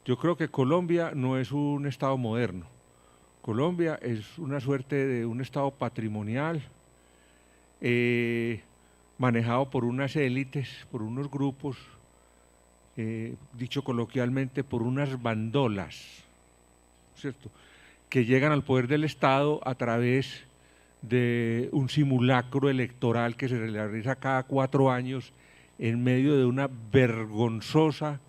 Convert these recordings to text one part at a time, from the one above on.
Yo creo que Colombia no es un Estado moderno. Colombia es una suerte de un Estado patrimonial manejado por unas élites, por unos grupos, dicho coloquialmente, por unas bandolas, ¿cierto?, que llegan al poder del Estado a través de un simulacro electoral que se realiza cada 4 años en medio de una vergonzosa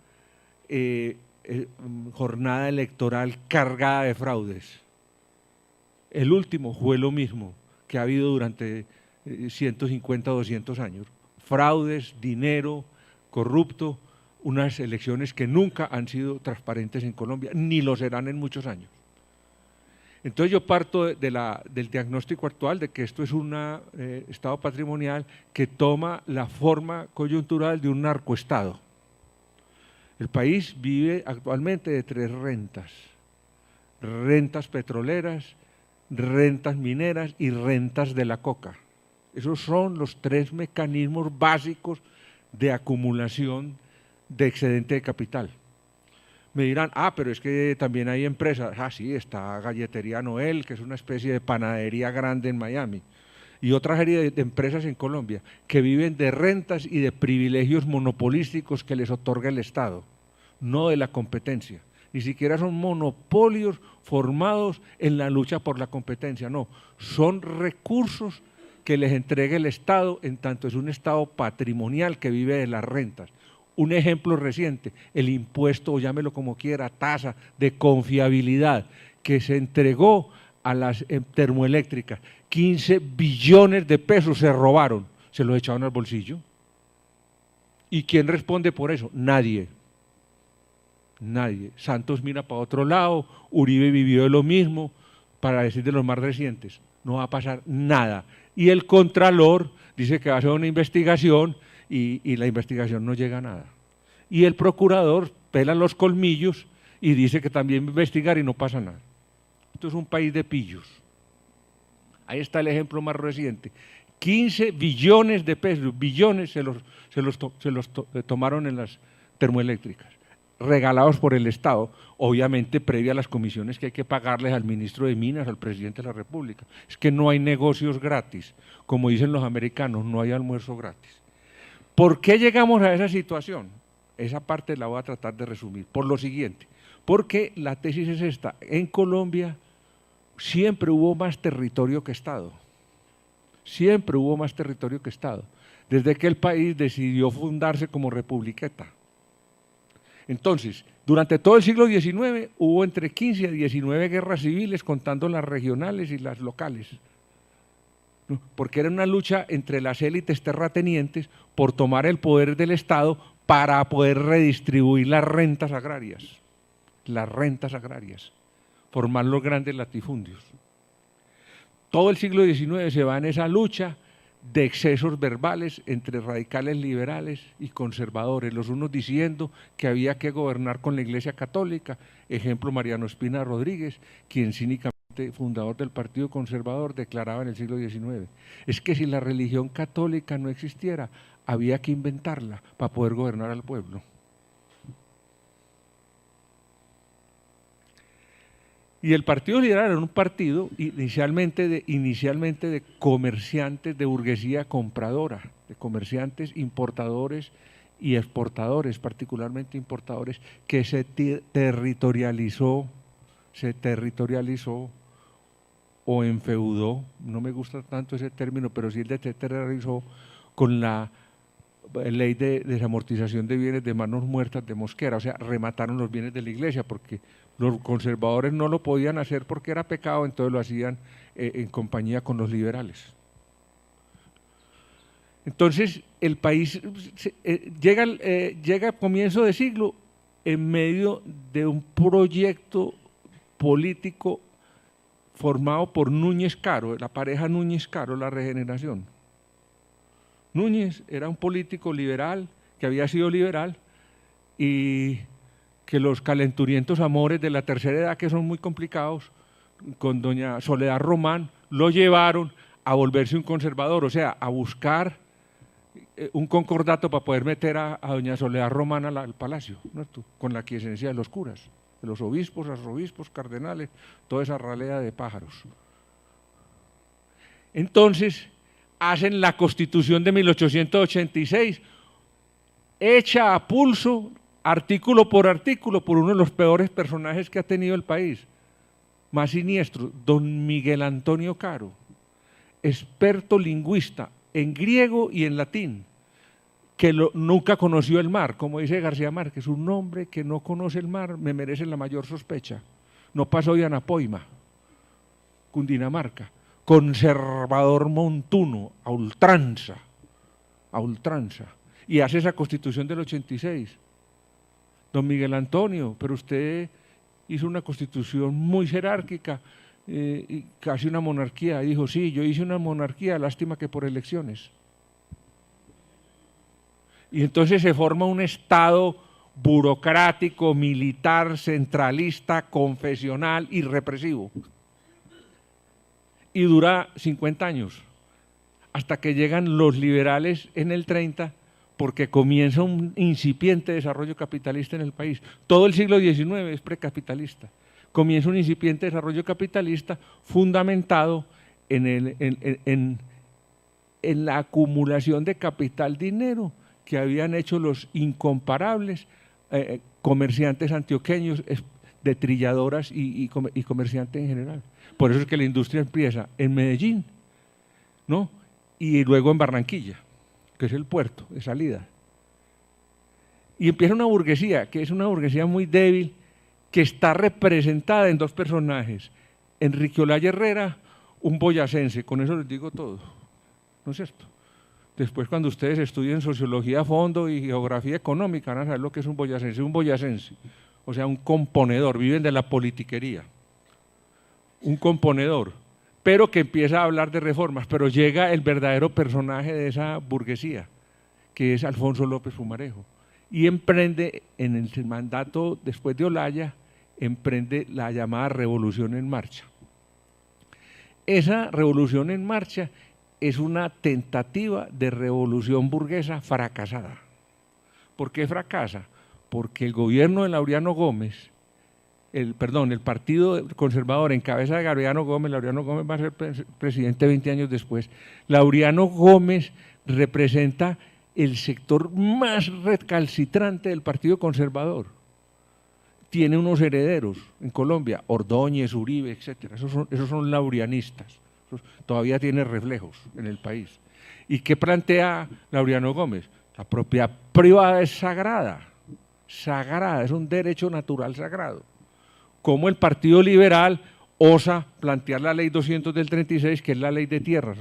jornada electoral cargada de fraudes. El último fue lo mismo que ha habido durante 150 o 200 años. Fraudes, dinero, corrupto, unas elecciones que nunca han sido transparentes en Colombia, ni lo serán en muchos años. Entonces yo parto del diagnóstico actual de que esto es un Estado patrimonial que toma la forma coyuntural de un narcoestado. El país vive actualmente de 3 rentas: rentas petroleras, rentas mineras y rentas de la coca. Esos son los 3 mecanismos básicos de acumulación de excedente de capital. Me dirán, pero es que también hay empresas. Sí, está Galletería Noel, que es una especie de panadería grande en Miami, y otra serie de empresas en Colombia que viven de rentas y de privilegios monopolísticos que les otorga el Estado, no de la competencia. Ni siquiera son monopolios formados en la lucha por la competencia, no, son recursos que les entrega el Estado, en tanto es un Estado patrimonial que vive de las rentas. Un ejemplo reciente, el impuesto, o llámelo como quiera, tasa de confiabilidad que se entregó a las termoeléctricas. 15 billones de pesos se robaron, se los echaron al bolsillo. ¿Y quién responde por eso? Nadie. Nadie. Santos mira para otro lado, Uribe vivió de lo mismo, para decir de los más recientes. No va a pasar nada. Y el Contralor dice que va a hacer una investigación y la investigación no llega a nada. Y el procurador pela los colmillos y dice que también va a investigar y no pasa nada. Esto es un país de pillos. Ahí está el ejemplo más reciente. 15 billones de pesos, billones se los tomaron en las termoeléctricas, regalados por el Estado, obviamente previa a las comisiones que hay que pagarles al ministro de Minas, al presidente de la República. Es que no hay negocios gratis, como dicen los americanos, no hay almuerzo gratis. ¿Por qué llegamos a esa situación? Esa parte la voy a tratar de resumir por lo siguiente, porque la tesis es esta: en Colombia siempre hubo más territorio que Estado, siempre hubo más territorio que Estado, desde que el país decidió fundarse como republiqueta. Entonces, durante todo el siglo XIX hubo entre 15 a 19 guerras civiles, contando las regionales y las locales, porque era una lucha entre las élites terratenientes por tomar el poder del Estado para poder redistribuir las rentas agrarias, formar los grandes latifundios. Todo el siglo XIX se va en esa lucha de excesos verbales entre radicales liberales y conservadores, los unos diciendo que había que gobernar con la Iglesia Católica, ejemplo Mariano Espina Rodríguez, quien cínicamente, fundador del Partido Conservador, declaraba en el siglo XIX, es que si la religión católica no existiera, había que inventarla para poder gobernar al pueblo. Y el Partido Liberal era un partido inicialmente de comerciantes, de burguesía compradora, de comerciantes importadores y exportadores, particularmente importadores, que se territorializó o enfeudó, no me gusta tanto ese término, pero sí el de territorializó con la ley de desamortización de bienes de manos muertas de Mosquera, o sea, remataron los bienes de la Iglesia, porque los conservadores no lo podían hacer porque era pecado, entonces lo hacían en compañía con los liberales. Entonces el país llega a comienzo de siglo en medio de un proyecto político formado por Núñez Caro, la pareja Núñez Caro, la Regeneración. Núñez era un político liberal, que había sido liberal, y que los calenturientos amores de la tercera edad, que son muy complicados, con doña Soledad Román, lo llevaron a volverse un conservador, o sea, a buscar un concordato para poder meter a doña Soledad Romana al palacio, ¿no? Con la quiesencia de los curas, de los obispos, arzobispos, cardenales, toda esa ralea de pájaros. Entonces, hacen la Constitución de 1886, hecha a pulso, artículo, por uno de los peores personajes que ha tenido el país, más siniestro, don Miguel Antonio Caro, experto lingüista en griego y en latín, que nunca conoció el mar, como dice García Márquez, un hombre que no conoce el mar me merece la mayor sospecha. No pasó de Anapoima, Cundinamarca, conservador montuno, a ultranza, y hace esa Constitución del 86. Don Miguel Antonio, pero usted hizo una Constitución muy jerárquica, casi una monarquía. Dijo, sí, yo hice una monarquía, lástima que por elecciones. Y entonces se forma un Estado burocrático, militar, centralista, confesional y represivo. Y dura 50 años, hasta que llegan los liberales en el 30, porque comienza un incipiente desarrollo capitalista en el país. Todo el siglo XIX es precapitalista. Comienza un incipiente desarrollo capitalista fundamentado en la acumulación de capital dinero que habían hecho los incomparables comerciantes antioqueños de trilladoras y comerciantes en general. Por eso es que la industria empieza en Medellín, ¿no? Y luego en Barranquilla, que es el puerto de salida. Y empieza una burguesía, que es una burguesía muy débil, que está representada en dos personajes, Enrique Olaya Herrera, un boyacense, con eso les digo todo, ¿no es cierto? Después cuando ustedes estudien sociología a fondo y geografía económica van a saber lo que es un boyacense, o sea, un componedor, viven de la politiquería, un componedor, pero que empieza a hablar de reformas, pero llega el verdadero personaje de esa burguesía, que es Alfonso López Pumarejo, y emprende en el mandato después de Olaya, emprende la llamada Revolución en Marcha. Esa Revolución en Marcha es una tentativa de revolución burguesa fracasada. ¿Por qué fracasa? Porque el gobierno de Laureano Gómez, el Partido Conservador en cabeza de Laureano Gómez va a ser presidente 20 años después, Laureano Gómez representa el sector más recalcitrante del Partido Conservador. Tiene unos herederos en Colombia, Ordóñez, Uribe, etcétera. Esos son laureanistas. Todavía tiene reflejos en el país. ¿Y qué plantea Laureano Gómez? La propiedad privada es sagrada, es un derecho natural sagrado. Como el Partido Liberal osa plantear la ley 200 del 36, que es la ley de tierras,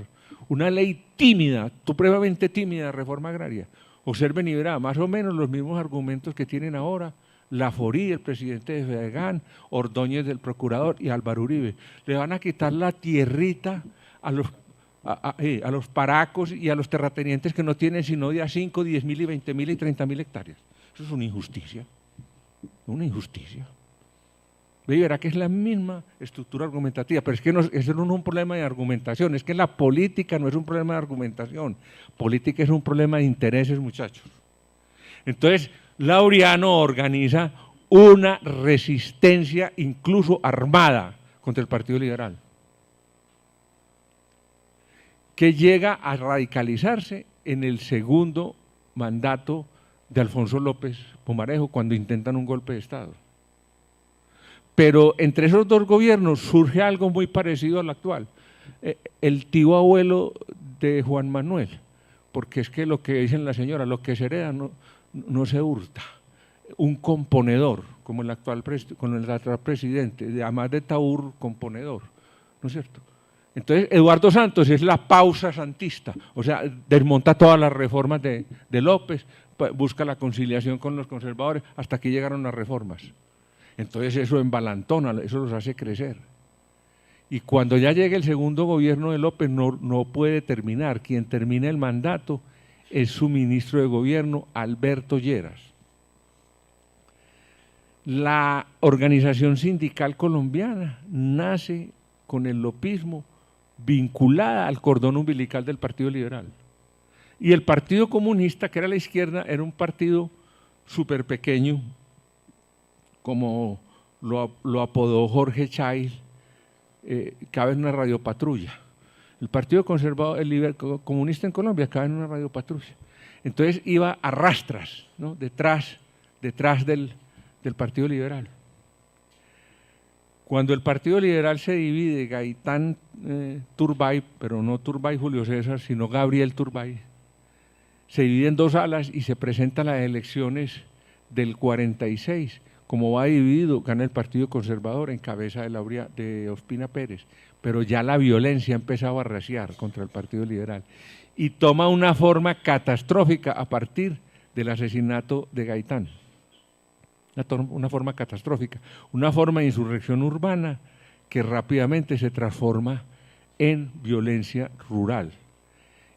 una ley tímida, supremamente tímida de reforma agraria. Observen y verá, más o menos los mismos argumentos que tienen ahora Laforí, el presidente de Fedegan, Ordóñez del procurador y Álvaro Uribe. Le van a quitar la tierrita a los paracos y a los terratenientes que no tienen sino de a 5, 10.000 y 20.000 y 30.000 hectáreas. Eso es una injusticia, una injusticia. Ve y verá que es la misma estructura argumentativa, pero es que eso no es un problema de argumentación, es que la política no es un problema de argumentación, política es un problema de intereses, muchachos. Entonces, Laureano organiza una resistencia incluso armada contra el Partido Liberal, que llega a radicalizarse en el segundo mandato de Alfonso López Pumarejo, cuando intentan un golpe de Estado. Pero entre esos dos gobiernos surge algo muy parecido al actual, el tío abuelo de Juan Manuel, porque es que lo que dicen la señora, lo que se hereda no se hurta. Un componedor, como el actual presidente, además de Taur, componedor, ¿no es cierto? Entonces, Eduardo Santos es la pausa santista, o sea, desmonta todas las reformas de López, busca la conciliación con los conservadores, hasta que llegaron las reformas. Entonces eso embalantona, eso los hace crecer. Y cuando ya llegue el segundo gobierno de López no puede terminar, quien termina el mandato es su ministro de gobierno, Alberto Lleras. La organización sindical colombiana nace con el lopismo vinculada al cordón umbilical del Partido Liberal. Y el Partido Comunista, que era la izquierda, era un partido súper pequeño, como lo apodó Jorge Chávez, cabe en una radiopatrulla. El Partido Conservador, Comunista en Colombia, cabe en una radiopatrulla. Entonces iba a rastras, ¿no? detrás del Partido Liberal. Cuando el Partido Liberal se divide, Gaitán Turbay, pero no Turbay Julio César, sino Gabriel Turbay, se divide en dos alas y se presentan las elecciones del 46. Como va dividido, gana el Partido Conservador en cabeza de Ospina Pérez, pero ya la violencia ha empezado a arreciar contra el Partido Liberal y toma una forma catastrófica a partir del asesinato de Gaitán. Una forma catastrófica, una forma de insurrección urbana que rápidamente se transforma en violencia rural.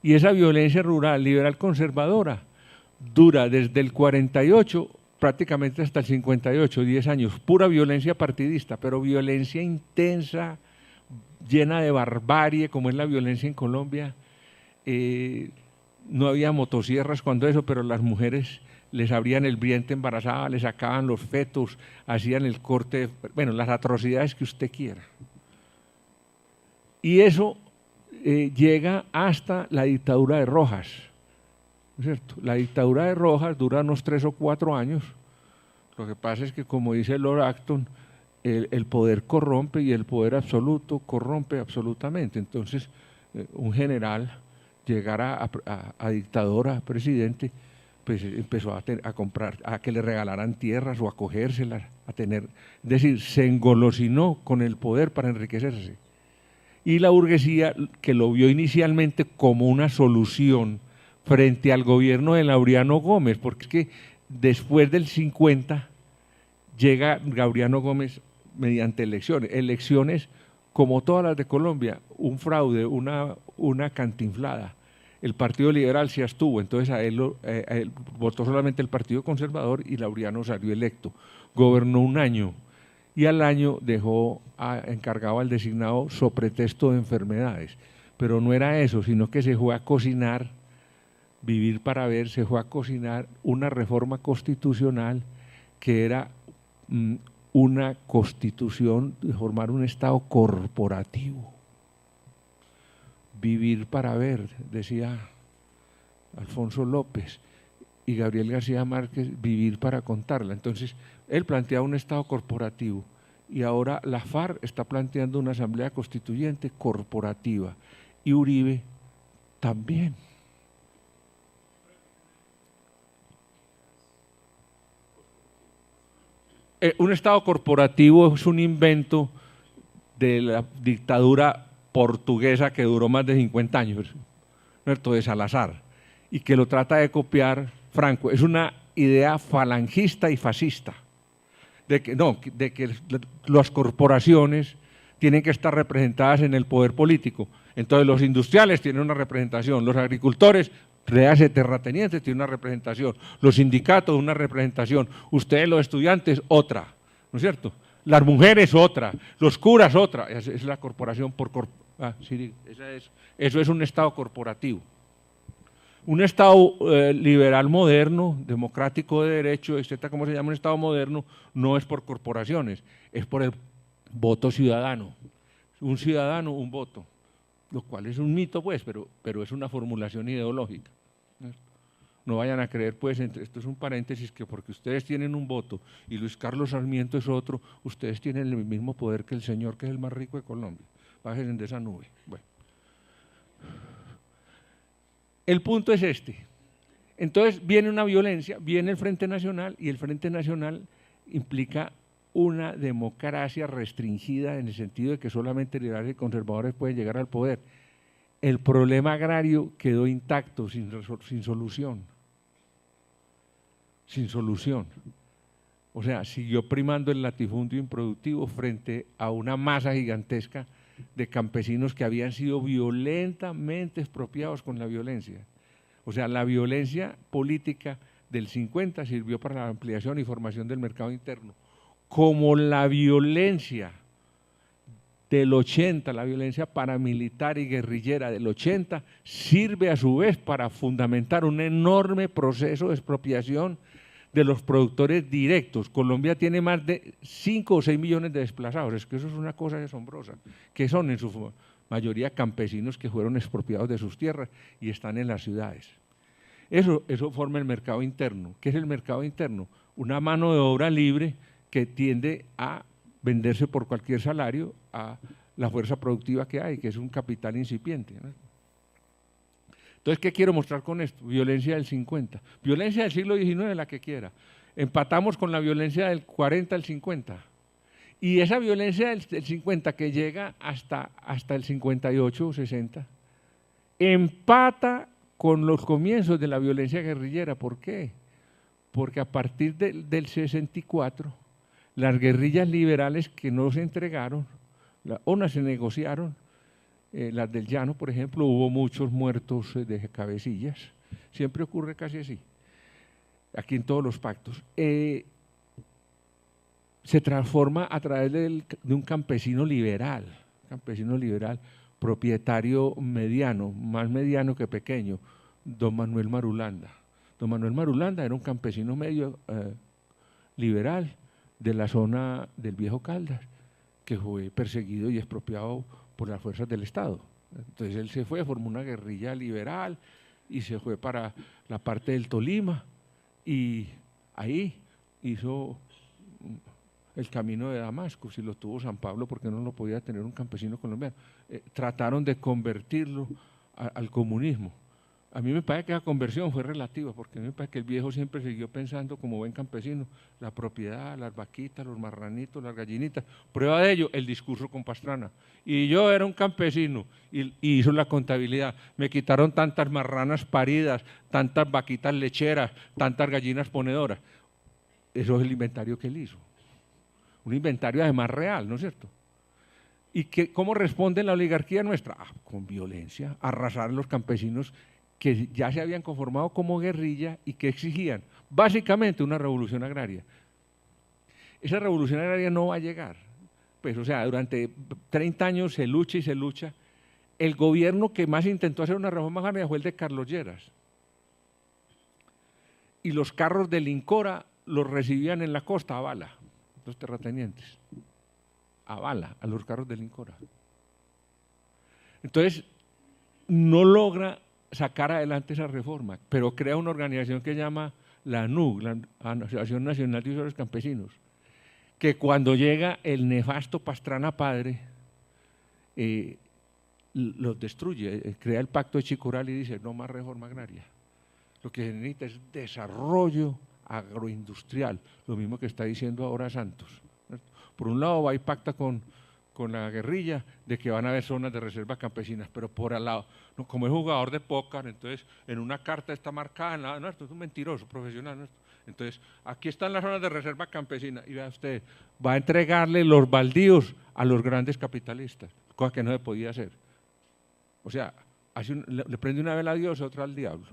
Y esa violencia rural, liberal conservadora, dura desde el 48 prácticamente hasta el 58, 10 años, pura violencia partidista, pero violencia intensa, llena de barbarie, como es la violencia en Colombia. No había motosierras cuando eso, pero las mujeres les abrían el vientre embarazada, les sacaban los fetos, hacían el corte, bueno, las atrocidades que usted quiera. Y eso llega hasta la dictadura de Rojas, ¿no es cierto? La dictadura de Rojas dura unos 3 o 4 años. Lo que pasa es que, como dice Lord Acton, el poder corrompe y el poder absoluto corrompe absolutamente. Entonces, un general llegar a dictador, a presidente, pues empezó a comprar, a que le regalaran tierras o a cogérselas, a tener, es decir, se engolosinó con el poder para enriquecerse. Y la burguesía, que lo vio inicialmente como una solución frente al gobierno de Laureano Gómez, porque es que después del 50 llega Laureano Gómez mediante elecciones como todas las de Colombia, un fraude, una cantinflada. El Partido Liberal se abstuvo, entonces a él votó solamente el Partido Conservador y Laureano salió electo. Gobernó un año y al año dejó encargado al designado so pretexto de enfermedades. Pero no era eso, sino que se fue a cocinar, vivir para ver, se fue a cocinar una reforma constitucional que era una constitución de formar un Estado corporativo. Vivir para ver, decía Alfonso López, y Gabriel García Márquez, vivir para contarla. Entonces, él planteaba un Estado corporativo y ahora la FARC está planteando una asamblea constituyente corporativa y Uribe también. Un Estado corporativo es un invento de la dictadura portuguesa que duró más de 50 años, ¿cierto? De Salazar, y que lo trata de copiar Franco. Es una idea falangista y fascista, de que las corporaciones tienen que estar representadas en el poder político. Entonces los industriales tienen una representación, los agricultores, léase terratenientes, tienen una representación, los sindicatos una representación, ustedes los estudiantes otra, ¿no es cierto? Las mujeres otra, los curas otra, es la corporación sí, eso es un Estado corporativo. Un Estado liberal moderno, democrático de derecho, etcétera, como se llama un Estado moderno, no es por corporaciones, es por el voto ciudadano. Un ciudadano, un voto, lo cual es un mito, pues, pero es una formulación ideológica. No vayan a creer, pues, esto es un paréntesis, que porque ustedes tienen un voto y Luis Carlos Sarmiento es otro, ustedes tienen el mismo poder que el señor que es el más rico de Colombia. Bájense de esa nube. Bueno. El punto es este. Entonces viene una violencia, viene el Frente Nacional y el Frente Nacional implica una democracia restringida en el sentido de que solamente liberales y conservadores pueden llegar al poder. El problema agrario quedó intacto, sin solución. Sin solución. O sea, siguió primando el latifundio improductivo frente a una masa gigantesca de campesinos que habían sido violentamente expropiados con la violencia. O sea, la violencia política del 50 sirvió para la ampliación y formación del mercado interno. Como la violencia del 80, la violencia paramilitar y guerrillera del 80, sirve a su vez para fundamentar un enorme proceso de expropiación de los productores directos. Colombia tiene más de 5 o 6 millones de desplazados, es que eso es una cosa asombrosa, que son en su mayoría campesinos que fueron expropiados de sus tierras y están en las ciudades. Eso forma el mercado interno. ¿Qué es el mercado interno? Una mano de obra libre que tiende a venderse por cualquier salario a la fuerza productiva que hay, que es un capital incipiente, ¿no? Entonces, ¿qué quiero mostrar con esto? Violencia del 50, violencia del siglo XIX, la que quiera. Empatamos con la violencia del 40 al 50. Y esa violencia del 50 que llega hasta el 58 o 60, empata con los comienzos de la violencia guerrillera. ¿Por qué? Porque a partir del 64, las guerrillas liberales que no se entregaron, unas se negociaron, las del Llano, por ejemplo, hubo muchos muertos de cabecillas, siempre ocurre casi así, aquí en todos los pactos. Se transforma a través de un campesino liberal, propietario mediano, más mediano que pequeño, don Manuel Marulanda. Don Manuel Marulanda era un campesino medio liberal de la zona del Viejo Caldas, que fue perseguido y expropiado por las fuerzas del Estado. Entonces él se fue, formó una guerrilla liberal y se fue para la parte del Tolima y ahí hizo el camino de Damasco, si lo tuvo San Pablo, porque no lo podía tener un campesino colombiano. Trataron de convertirlo al comunismo. A mí me parece que la conversión fue relativa, porque a mí me parece que el viejo siempre siguió pensando como buen campesino, la propiedad, las vaquitas, los marranitos, las gallinitas. Prueba de ello, el discurso con Pastrana. Y yo era un campesino y hizo la contabilidad. Me quitaron tantas marranas paridas, tantas vaquitas lecheras, tantas gallinas ponedoras. Eso es el inventario que él hizo. Un inventario además real, ¿no es cierto? ¿Y cómo responde la oligarquía nuestra? Con violencia, arrasar a los campesinos que ya se habían conformado como guerrilla y que exigían básicamente una revolución agraria. Esa revolución agraria no va a llegar. Pues, o sea, durante 30 años se lucha y se lucha. El gobierno que más intentó hacer una reforma agraria fue el de Carlos Lleras. Y los carros del Incora los recibían en la costa a bala, los terratenientes, a bala, a los carros del Incora. Entonces, no logra sacar adelante esa reforma, pero crea una organización que llama la ANUC, la Asociación Nacional de Usuarios Campesinos, que cuando llega el nefasto Pastrana padre, los destruye, crea el pacto de Chicoral y dice no más reforma agraria. Lo que se necesita es desarrollo agroindustrial, lo mismo que está diciendo ahora Santos. Por un lado va y pacta con la guerrilla de que van a haber zonas de reserva campesinas, pero por al lado, no, como es jugador de póker, entonces en una carta está marcada, no, esto es un mentiroso profesional, ¿no? Entonces aquí están las zonas de reserva campesina y vea usted, va a entregarle los baldíos a los grandes capitalistas, cosa que no se podía hacer. O sea, le prende una vela a Dios y otra al diablo.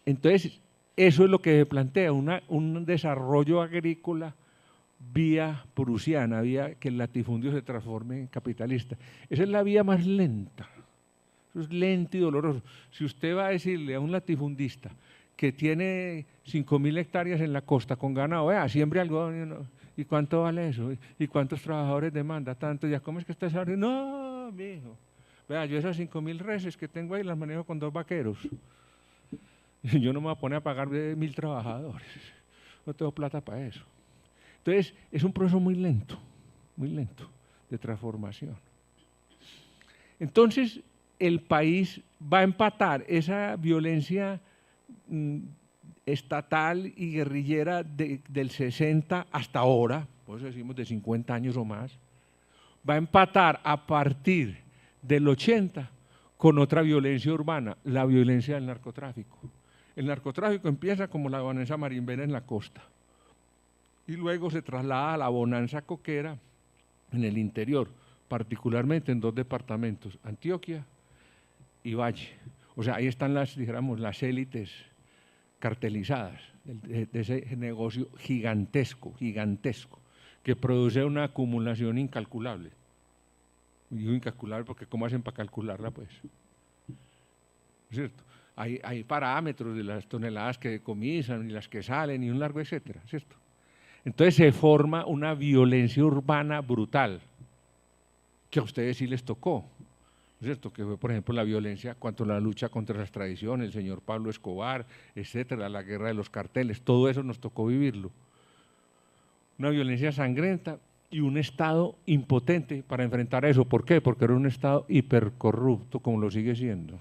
Entonces, eso es lo que se plantea, un desarrollo agrícola vía prusiana, vía que el latifundio se transforme en capitalista. Esa es la vía más lenta, eso es lento y doloroso. Si usted va a decirle a un latifundista que tiene 5.000 hectáreas en la costa con ganado, vea, siembre algodón, ¿y cuánto vale eso? ¿Y cuántos trabajadores demanda? Tanto, ¿ya cómo es que está esa? No, mijo, vea, yo esas 5.000 reses que tengo ahí las manejo con 2 vaqueros. Yo no me voy a poner a pagar de 1.000 trabajadores, no tengo plata para eso. Entonces, es un proceso muy lento de transformación. Entonces, el país va a empatar esa violencia estatal y guerrillera del 60 hasta ahora, por eso decimos de 50 años o más, va a empatar a partir del 80 con otra violencia urbana, la violencia del narcotráfico. El narcotráfico empieza como la bonanza marimbera en la costa y luego se traslada a la bonanza coquera en el interior, particularmente en 2 departamentos, Antioquia y Valle. O sea, ahí están las élites cartelizadas de ese negocio gigantesco, que produce una acumulación incalculable. Digo incalculable porque ¿cómo hacen para calcularla, pues? ¿Cierto? Hay parámetros de las toneladas que decomisan y las que salen y un largo etcétera, ¿cierto? Entonces se forma una violencia urbana brutal, que a ustedes sí les tocó, ¿cierto? Que fue, por ejemplo, la violencia cuanto a la lucha contra las tradiciones, el señor Pablo Escobar, etcétera, la guerra de los carteles, todo eso nos tocó vivirlo. Una violencia sangrenta y un Estado impotente para enfrentar eso. ¿Por qué? Porque era un Estado hipercorrupto, como lo sigue siendo.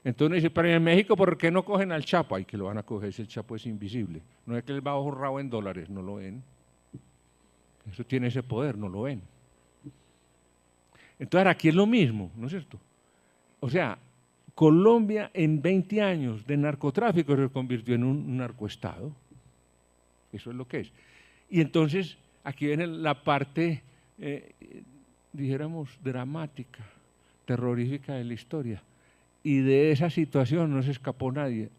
Entonces dice, pero en México, ¿por qué no cogen al Chapo? Ay, que lo van a coger si el Chapo es invisible. No es que él va ahorrado en dólares, no lo ven. Eso tiene ese poder, no lo ven. Entonces aquí es lo mismo, ¿no es cierto? O sea, Colombia en 20 años de narcotráfico se convirtió en un narcoestado. Eso es lo que es. Y entonces aquí viene la parte, dijéramos, dramática, terrorífica de la historia. Y de esa situación no se escapó nadie,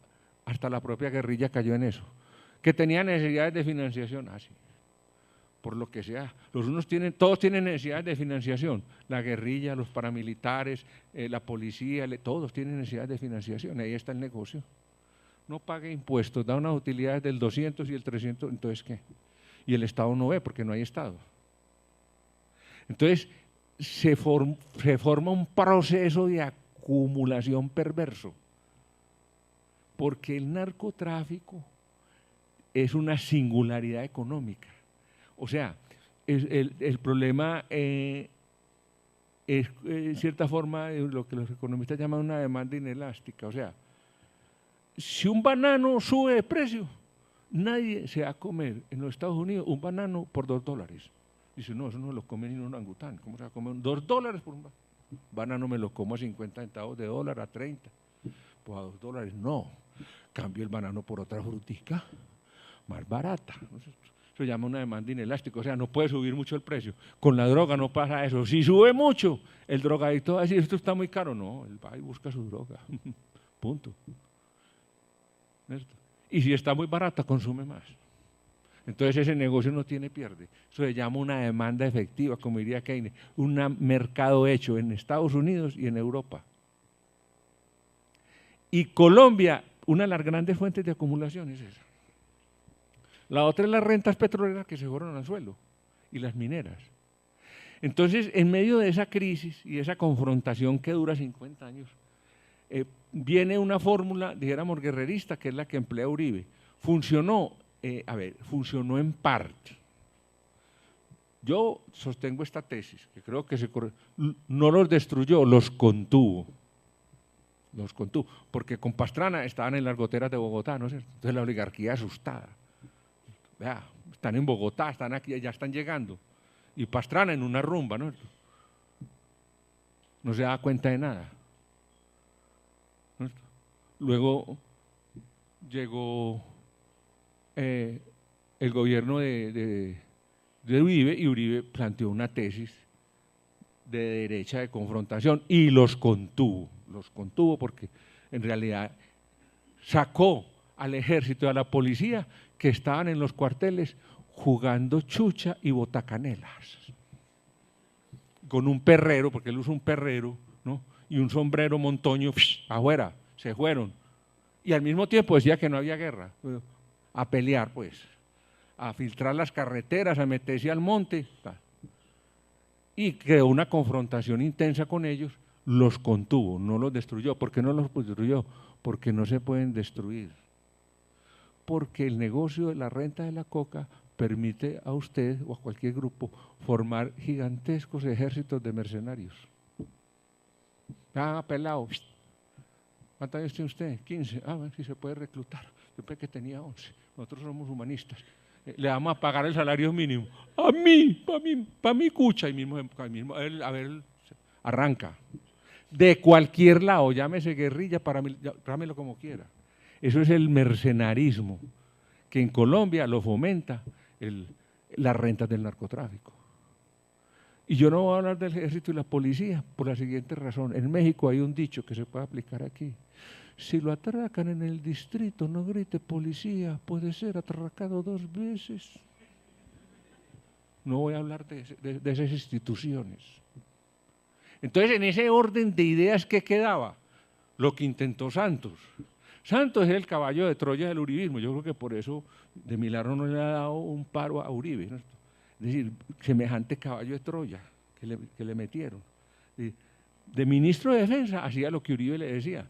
hasta la propia guerrilla cayó en eso. Que tenía necesidades de financiación, así. Por lo que sea, todos tienen necesidades de financiación, la guerrilla, los paramilitares, la policía, todos tienen necesidades de financiación, ahí está el negocio. No pague impuestos, da unas utilidades del 200 y el 300, entonces ¿qué? Y el Estado no ve porque no hay Estado. Entonces se forma un proceso de acumulación perverso, porque el narcotráfico es una singularidad económica. O sea, el problema es, en cierta forma, lo que los economistas llaman una demanda inelástica. O sea, si un banano sube de precio, nadie se va a comer en los Estados Unidos un banano por $2. Dice, no, eso no lo come ni un orangután. ¿Cómo se va a comer $2 por un banano? Banano me lo como a 50 centavos de dólar, a 30. Pues a $2, no. Cambio el banano por otra frutica más barata. Eso se llama una demanda inelástica, o sea, no puede subir mucho el precio. Con la droga no pasa eso. Si sube mucho, el drogadicto va a decir, esto está muy caro. No, él va y busca su droga. Punto. ¿Cierto? Y si está muy barata, consume más. Entonces ese negocio no tiene pierde. Eso se llama una demanda efectiva, como diría Keynes, un mercado hecho en Estados Unidos y en Europa. Y Colombia, una de las grandes fuentes de acumulación es esa. La otra es las rentas petroleras que se fueron al suelo y las mineras. Entonces, en medio de esa crisis y esa confrontación que dura 50 años, viene una fórmula, dijéramos, guerrerista, que es la que emplea Uribe. Funcionó en parte. Yo sostengo esta tesis, que creo que no los destruyó, los contuvo. Los contuvo, porque con Pastrana estaban en las goteras de Bogotá, ¿no es cierto? Entonces la oligarquía asustada. Vea, están en Bogotá, están aquí, ya están llegando. Y Pastrana en una rumba, ¿no? No se da cuenta de nada. ¿No? Luego llegó el gobierno de Uribe, y Uribe planteó una tesis de derecha de confrontación y los contuvo porque en realidad sacó al ejército y a la policía que estaban en los cuarteles jugando chucha y botacanelas, con un perrero, porque él usa un perrero, ¿no? Y un sombrero montoño, afuera, se fueron. Y al mismo tiempo decía que no había guerra, a pelear pues, a filtrar las carreteras, a meterse al monte, y creó una confrontación intensa con ellos, los contuvo, no los destruyó. ¿Por qué no los destruyó? Porque no se pueden destruir. Porque el negocio de la renta de la coca permite a usted o a cualquier grupo formar gigantescos ejércitos de mercenarios. Ah, pelado, ¿cuántos años tiene usted? 15. Ah, bueno, sí se puede reclutar. Yo pensé que tenía 11. Nosotros somos humanistas. Le vamos a pagar el salario mínimo. A mí, para mí cucha. Y mismo a ver, arranca. De cualquier lado, llámese guerrilla, llámelo como quiera. Eso es el mercenarismo, que en Colombia lo fomenta las rentas del narcotráfico. Y yo no voy a hablar del ejército y la policía por la siguiente razón. En México hay un dicho que se puede aplicar aquí. Si lo atracan en el distrito, no grite policía, puede ser atracado 2 veces. no voy a hablar de esas instituciones. Entonces, en ese orden de ideas, ¿qué quedaba? Lo que intentó Santos. Santos es el caballo de Troya del uribismo. Yo creo que por eso de milagro no le ha dado un paro a Uribe, ¿no? Es decir, semejante caballo de Troya que le metieron. De ministro de Defensa hacía lo que Uribe le decía,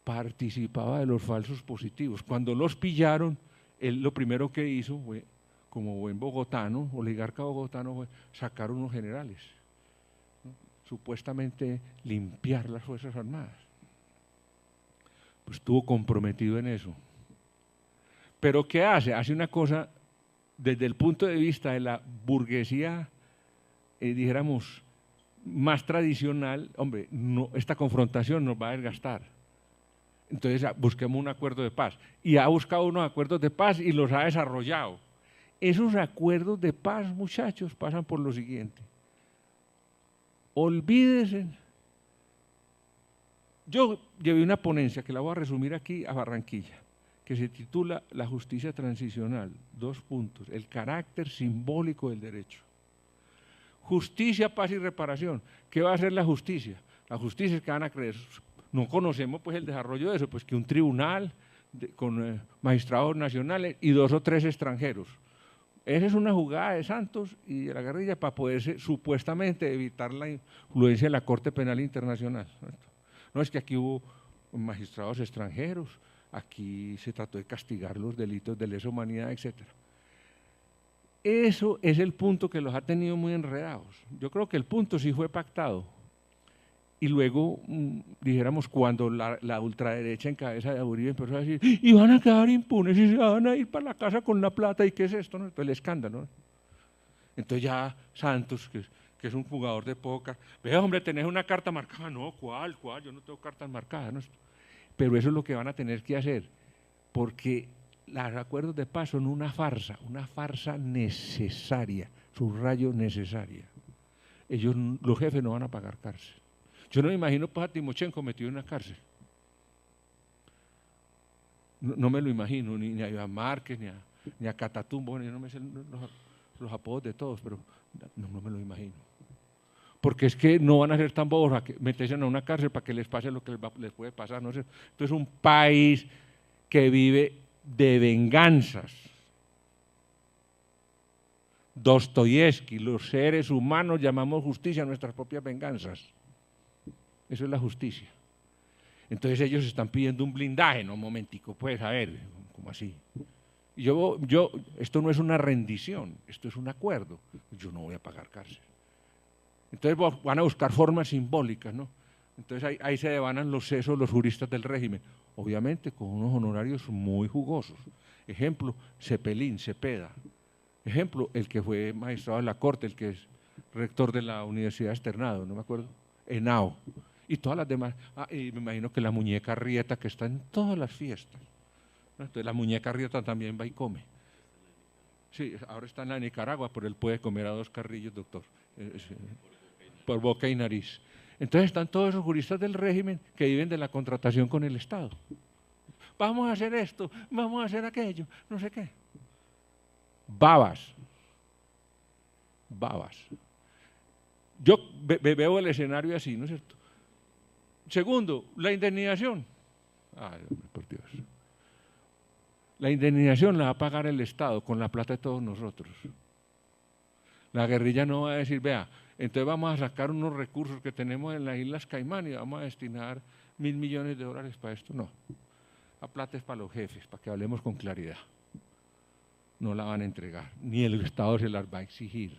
participaba de los falsos positivos. Cuando los pillaron, él lo primero que hizo fue, como buen bogotano, oligarca bogotano, fue sacar unos generales, ¿no? Supuestamente limpiar las Fuerzas Armadas. Pues estuvo comprometido en eso. Pero ¿qué hace? Hace una cosa desde el punto de vista de la burguesía, dijéramos, más tradicional. Hombre, no, esta confrontación nos va a desgastar. Entonces busquemos un acuerdo de paz. Y ha buscado unos acuerdos de paz y los ha desarrollado. Esos acuerdos de paz, muchachos, pasan por lo siguiente. Olvídense. Yo llevé una ponencia que la voy a resumir aquí a Barranquilla, que se titula La justicia transicional, 2 puntos, el carácter simbólico del derecho. Justicia, paz y reparación. ¿Qué va a hacer la justicia? La justicia es que van a creer. No conocemos pues el desarrollo de eso, pues que un tribunal con magistrados nacionales y 2 o 3 extranjeros. Esa es una jugada de Santos y de la guerrilla para poderse supuestamente evitar la influencia de la Corte Penal Internacional. No es que aquí hubo magistrados extranjeros, aquí se trató de castigar los delitos de lesa humanidad, etc. Eso es el punto que los ha tenido muy enredados. Yo creo que el punto sí fue pactado. Y luego, dijéramos, cuando la ultraderecha en cabeza de Uribe empezó a decir, y van a quedar impunes y se van a ir para la casa con la plata, ¿y qué es esto? ¿No? Pues el escándalo, ¿no? Entonces ya Santos, que es un jugador de póker, vea, hombre, ¿tenés una carta marcada? No, ¿cuál? Yo no tengo cartas marcadas, ¿no? Pero eso es lo que van a tener que hacer, porque los acuerdos de paz son una farsa necesaria, subrayo necesaria. Ellos, los jefes, no van a pagar cárcel. Yo no me imagino pues, a Timochenko metido en una cárcel. No me lo imagino, ni a Iván Márquez, ni a Catatumbo, yo no me sé los apodos de todos, pero no me lo imagino. Porque es que no van a ser tan bobos a que meterse en una cárcel para que les pase lo que les puede pasar. No sé. Esto es un país que vive de venganzas. Dostoyevsky, los seres humanos llamamos justicia a nuestras propias venganzas. Eso es la justicia. Entonces ellos están pidiendo un blindaje, no, un momentico, pues, a ver, ¿cómo así? Esto no es una rendición, esto es un acuerdo. Yo no voy a pagar cárcel. Entonces van a buscar formas simbólicas, ¿no? Entonces ahí se devanan los sesos los juristas del régimen, obviamente con unos honorarios muy jugosos. Ejemplo, Cepeda. Ejemplo, el que fue magistrado de la Corte, el que es rector de la Universidad Externado, no me acuerdo, Henao. Y todas las demás, y me imagino que la muñeca Rieta que está en todas las fiestas. Entonces la muñeca Rieta también va y come. Sí, ahora está en la Nicaragua, pero él puede comer a 2 carrillos, doctor, por boca y nariz. Entonces están todos esos juristas del régimen que viven de la contratación con el Estado. Vamos a hacer esto, vamos a hacer aquello, no sé qué. Babas. Yo veo el escenario así, ¿no es cierto? Segundo, la indemnización. Ay, por Dios. La indemnización la va a pagar el Estado con la plata de todos nosotros. La guerrilla no va a decir, vea, entonces vamos a sacar unos recursos que tenemos en las Islas Caimán y vamos a destinar $1.000 millones para esto. No, la plata es para los jefes, para que hablemos con claridad. No la van a entregar, ni el Estado se las va a exigir.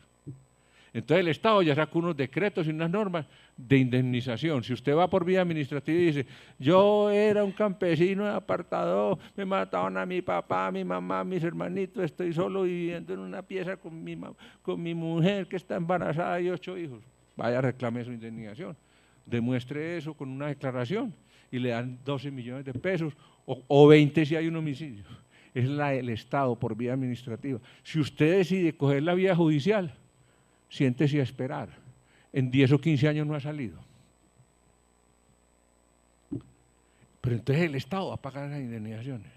Entonces el Estado ya sacó unos decretos y unas normas de indemnización. Si usted va por vía administrativa y dice, yo era un campesino de apartado, me mataron a mi papá, a mi mamá, a mis hermanitos, estoy solo viviendo en una pieza con mi mujer que está embarazada y 8 hijos. Vaya, reclame su indemnización. Demuestre eso con una declaración y le dan 12 millones de pesos o 20 si hay un homicidio. Es el Estado por vía administrativa. Si usted decide coger la vía judicial, siéntese a esperar. En 10 o 15 años no ha salido. Pero entonces el Estado va a pagar las indemnizaciones.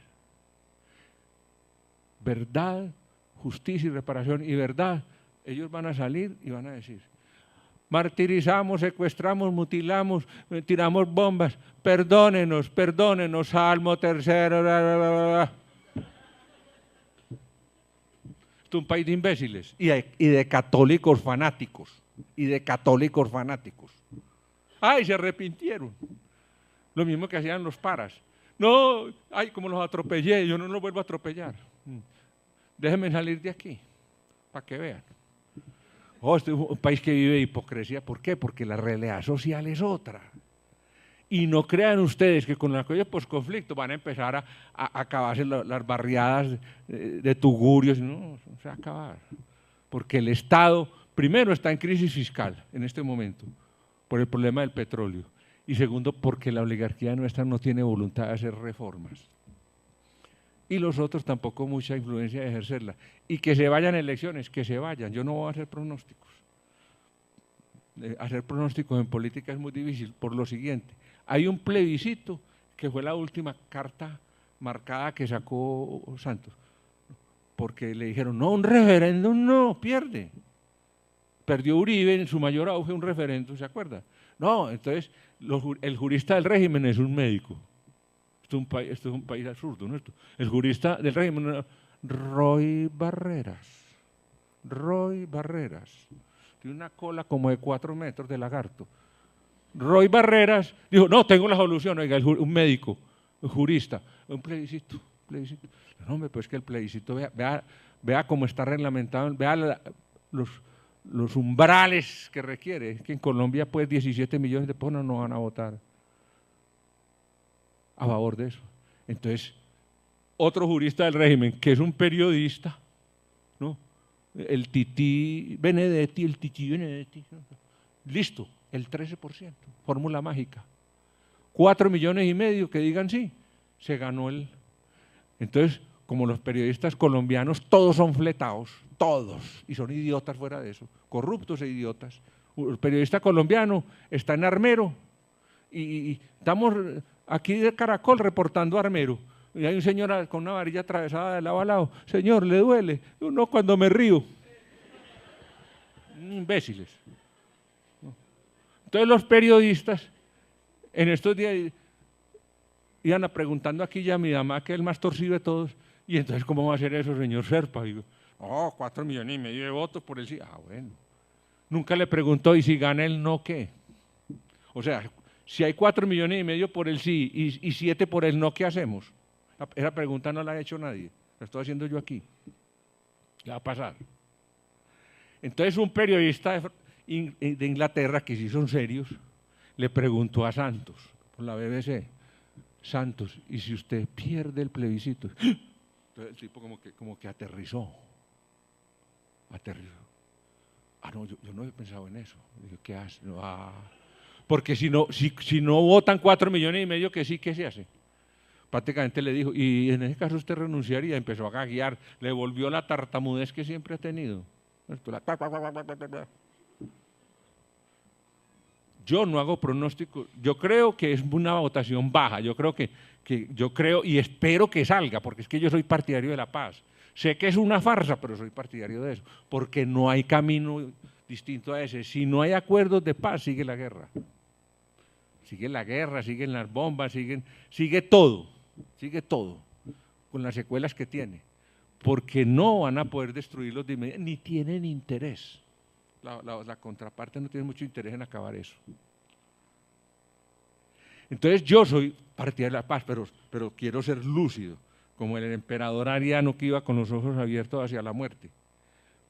Verdad, justicia y reparación. Y verdad ellos van a salir y van a decir: martirizamos, secuestramos, mutilamos, tiramos bombas, perdónenos, perdónenos, Salmo tercero, bla, bla, bla, bla. Esto es un país de imbéciles y de católicos fanáticos, ¡Ay, se arrepintieron! Lo mismo que hacían los paras. No, ay, como los atropellé, yo no los vuelvo a atropellar. Déjenme salir de aquí, para que vean. Este es un país que vive de hipocresía. ¿Por qué? Porque la realidad social es otra. Y no crean ustedes que con el acuerdo posconflicto van a empezar a acabarse las barriadas de tugurios. No se va a acabar. Porque el Estado, primero, está en crisis fiscal en este momento, por el problema del petróleo. Y segundo, porque la oligarquía nuestra no tiene voluntad de hacer reformas. Y los otros tampoco mucha influencia de ejercerla. Y que se vayan elecciones, que se vayan. Yo no voy a hacer pronósticos. Hacer pronósticos en política es muy difícil por lo siguiente: hay un plebiscito que fue la última carta marcada que sacó Santos, porque le dijeron: no, un referéndum no, pierde. Perdió Uribe en su mayor auge un referéndum, ¿se acuerda? No, entonces el jurista del régimen es un médico. Esto es un país absurdo, ¿no? El jurista del régimen, Roy Barreras. Tiene una cola como de 4 metros de lagarto. Roy Barreras dijo: no, tengo la solución. Oiga, un médico, un jurista, un plebiscito. No, hombre, pues que el plebiscito, vea cómo está reglamentado, vea los umbrales que requiere. Es que en Colombia, pues, 17 millones de personas no van a votar a favor de eso. Entonces, otro jurista del régimen, que es un periodista, ¿no? El Tití Benedetti, listo, el 13%, fórmula mágica. 4,5 millones que digan sí, se ganó el. Entonces, como los periodistas colombianos, todos son fletados, todos, y son idiotas fuera de eso, corruptos e idiotas. El periodista colombiano está en Armero, y estamos aquí de Caracol reportando Armero, y hay un señor con una varilla atravesada de lado a lado: señor, ¿le duele? No, cuando me río. Imbéciles. Entonces los periodistas en estos días iban preguntando aquí ya a mi mamá, que es el más torcido de todos: y entonces, ¿cómo va a ser eso, señor Serpa? Y digo: 4,5 millones de votos por el sí. Bueno. Nunca le preguntó: ¿y si gana el no qué? O sea, si hay 4,5 millones por el sí y 7 por el no, ¿qué hacemos? Esa pregunta no la ha hecho nadie, la estoy haciendo yo aquí. ¿Qué va a pasar? Entonces un periodista de Inglaterra, que sí son serios, le preguntó a Santos, por la BBC: Santos, ¿y si usted pierde el plebiscito? Entonces el tipo como que aterrizó. No, yo no he pensado en eso. Digo: ¿qué hace? No, porque si no votan 4,5 millones que sí, ¿qué se hace? Prácticamente le dijo: y en ese caso usted renunciaría. Empezó a gaguear, le volvió la tartamudez que siempre ha tenido. Yo no hago pronóstico. Yo creo que es una votación baja. Yo creo y espero que salga, porque es que yo soy partidario de la paz. Sé que es una farsa, pero soy partidario de eso, porque no hay camino distinto a ese. Si no hay acuerdos de paz, sigue la guerra. Sigue la guerra, siguen las bombas, sigue todo, con las secuelas que tiene, porque no van a poder destruirlos de inmediato, ni tienen interés. La contraparte no tiene mucho interés en acabar eso. Entonces yo soy partidario de la paz, pero quiero ser lúcido, como el emperador Ariano, que iba con los ojos abiertos hacia la muerte.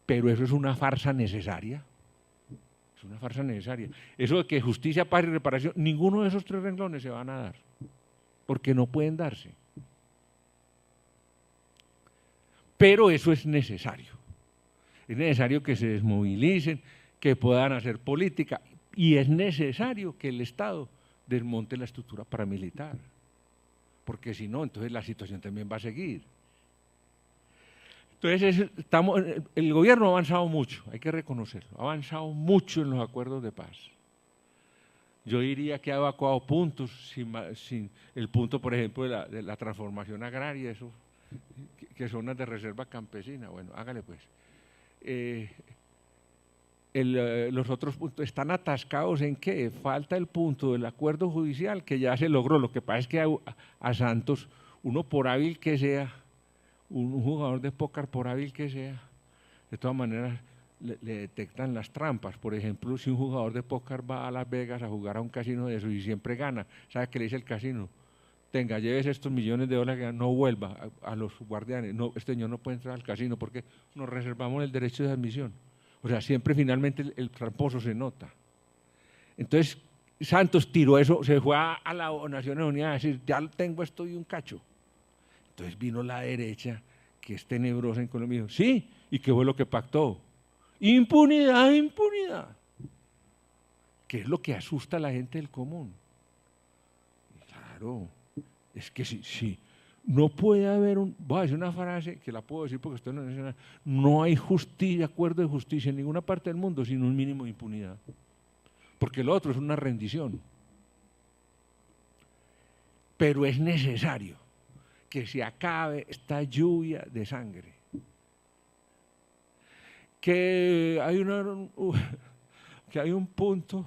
Pero eso es una farsa necesaria. Es una farsa necesaria. Eso de que justicia, paz y reparación, ninguno de esos 3 renglones se van a dar, porque no pueden darse. Pero eso es necesario. Es necesario que se desmovilicen, que puedan hacer política, y es necesario que el Estado desmonte la estructura paramilitar, porque si no, entonces la situación también va a seguir. Entonces el gobierno ha avanzado mucho, hay que reconocerlo, ha avanzado mucho en los acuerdos de paz. Yo diría que ha evacuado puntos, sin el punto, por ejemplo, de la transformación agraria, eso, que zonas de reserva campesina. Bueno, hágale pues. los otros puntos están atascados en que falta el punto del acuerdo judicial que ya se logró. Lo que pasa es que a Santos, uno por hábil que sea, un jugador de póker por hábil que sea, de todas maneras le detectan las trampas. Por ejemplo, si un jugador de póker va a Las Vegas a jugar a un casino de eso y siempre gana, ¿sabe qué le dice el casino? Tenga, lleves estos millones de dólares, no vuelva a los guardianes. No, este señor no puede entrar al casino porque nos reservamos el derecho de admisión. O sea, siempre finalmente el tramposo se nota. Entonces, Santos tiró eso, se fue a la Naciones Unidas a decir, ya tengo esto y un cacho. Entonces vino la derecha, que es tenebrosa en Colombia, y dijo, sí, ¿y qué fue lo que pactó? Impunidad, impunidad. ¿Qué es lo que asusta a la gente del común? Claro, es que sí. No puede haber voy a decir una frase que la puedo decir porque estoy en la nacional, no hay acuerdo de justicia en ninguna parte del mundo sin un mínimo de impunidad, porque lo otro es una rendición. Pero es necesario que se acabe esta lluvia de sangre. Que hay un punto,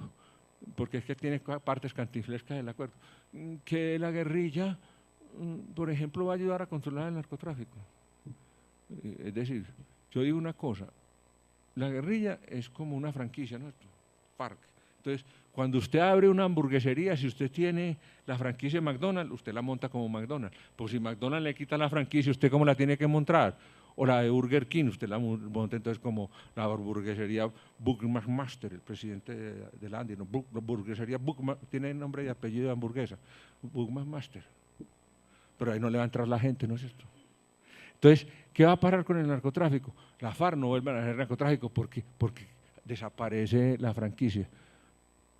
porque es que tiene partes cantinflescas del acuerdo, que la guerrilla, por ejemplo, va a ayudar a controlar el narcotráfico. Es decir, yo digo una cosa, la guerrilla es como una franquicia, ¿no? FARC. Entonces, cuando usted abre una hamburguesería, si usted tiene la franquicia de McDonald's, usted la monta como McDonald's. Pues si McDonald's le quita la franquicia, ¿usted cómo la tiene que montar? O la de Burger King, usted la monta entonces como la hamburguesería Buckmaster, el presidente de la Andy, ¿no? La hamburguesería tiene nombre y apellido de hamburguesa, Buckmaster. Pero ahí no le va a entrar la gente, ¿no es cierto? Entonces, ¿qué va a parar con el narcotráfico? La FARC no vuelve a hacer narcotráfico porque desaparece la franquicia.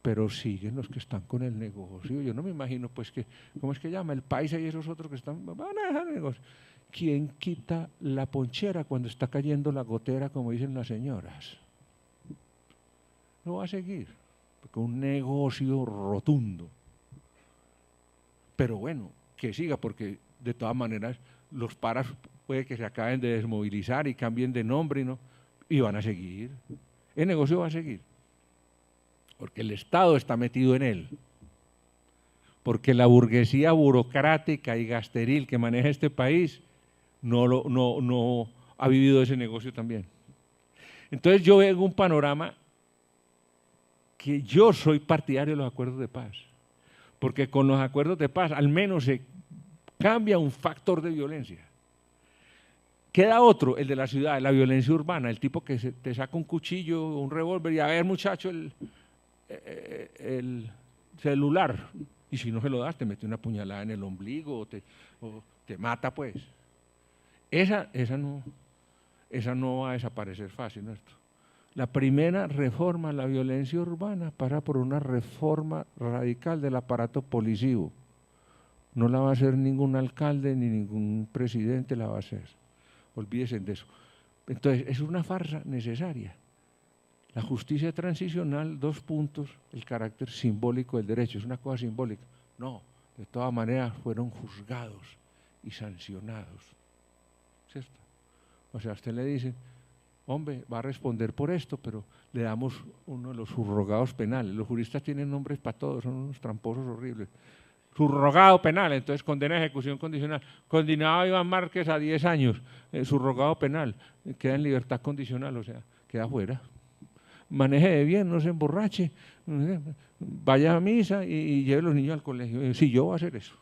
Pero siguen los que están con el negocio. Yo no me imagino, pues, ¿cómo es que llama? El Paisa y esos otros que van a dejar el negocio. ¿Quién quita la ponchera cuando está cayendo la gotera, como dicen las señoras? No va a seguir, porque un negocio rotundo. Pero bueno, que siga, porque de todas maneras los paras puede que se acaben de desmovilizar y cambien de nombre, ¿no? Y van a seguir. El negocio va a seguir. Porque el Estado está metido en él, porque la burguesía burocrática y gasteril que maneja este país no ha vivido ese negocio también. Entonces yo veo un panorama que yo soy partidario de los acuerdos de paz, porque con los acuerdos de paz al menos se cambia un factor de violencia. Queda otro, el de la ciudad, la violencia urbana, el tipo que te saca un cuchillo, un revólver y a ver muchacho el celular, y si no se lo das te mete una puñalada en el ombligo o te mata, pues. Esa no va a desaparecer fácil, ¿no? La primera reforma a la violencia urbana pasa por una reforma radical del aparato policivo. No la va a hacer ningún alcalde ni ningún presidente, la va a hacer. Olvídense de eso. Entonces, es una farsa necesaria. La justicia transicional, 2 puntos, el carácter simbólico del derecho, es una cosa simbólica. No, de todas maneras fueron juzgados y sancionados. ¿Cierto? O sea, a usted le dicen, hombre, va a responder por esto, pero le damos uno de los subrogados penales. Los juristas tienen nombres para todos, son unos tramposos horribles. Subrogado penal, entonces condena a ejecución condicional. Condenado a Iván Márquez a 10 años, subrogado penal, queda en libertad condicional, o sea, queda fuera. Maneje de bien, no se emborrache, vaya a misa y lleve a los niños al colegio. Sí, yo voy a hacer eso.